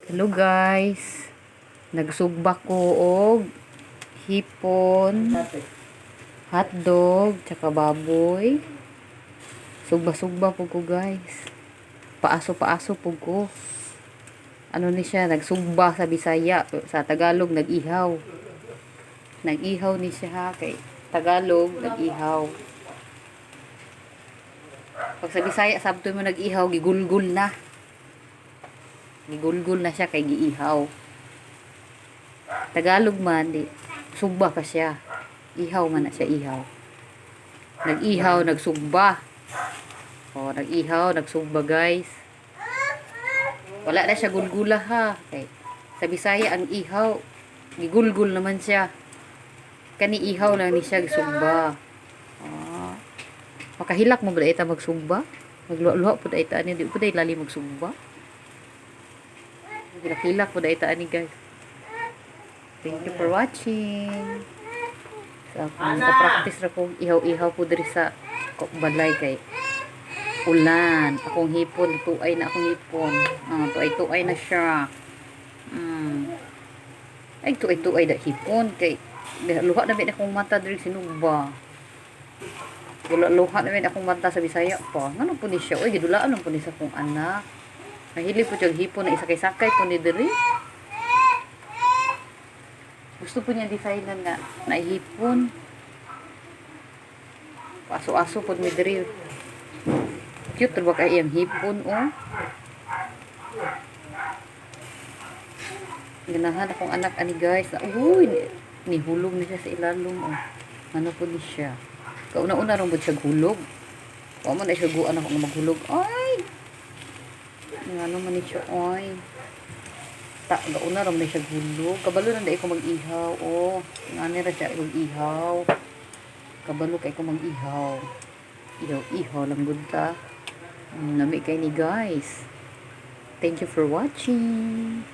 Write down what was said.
Hello guys. Nagsugbak ko og hipon, hotdog, tsaka baboy. Sugba-sugba po ko guys. Paaso-paaso po ko. Ano ni siya, nagsugba sa Bisaya, sa Tagalog nag-ihaw. Nag-ihaw ni siya ha, kay Tagalog nag-ihaw. Pag sa Bisaya sabto mo nag-ihaw, gigulgul na. Gigulgul na siya kay giihaw. Tagalog man, di, sugba pa siya. Ihaw man na siya, ihaw. Nag-ihaw, nagsugba. O, nag-ihaw, nagsugba guys. Wala na siya gulgula ha. Okay. Sa Bisaya, ang ihaw, gigulgul naman siya. Kani ihaw lang ni siya, gisugba. Makahilak mo ba ita magsugba? Magluha-luha po da ita, di po da ilali magsugba. Hilak-hilak po da ita ani guys. Thank you for watching. So, naka-practice ra ko ihaw-ihaw po diri sa balay kay ulan. Akong hipon, tuay na akong hipon. Tuay-tuay na siya. Ay, tuay-tuay da hipon kay luha na bin akong mata diri sinugba. Luha na bin akong mata sa Bisaya pa. Ngano po ni siya? Oy, gidulaan lang po ni sa akong anak. Nahili po siyang hipon na isakay-sakay po ni diri. Gusto po niya designan nga naihipon. Aso-aso po ni diri. Cute ba kay iyang hipon oh. Ganahan akong anak ani guys. Uy, nihulog na siya sa ilalom oh. Ano po ni siya? Kauna-una ron po siya hulog. O man na siya guan ako nga maghulog. Ay! Ano man ni siya oy. Gauna ron na siya hulog. Kabalo na dahil ko mag-ihaw. Oh, ngani ra siya mag-ihaw. Kabalo kay ko mag-ihaw. Ihaw lang gud ta. Nami kay ni guys. Thank you for watching.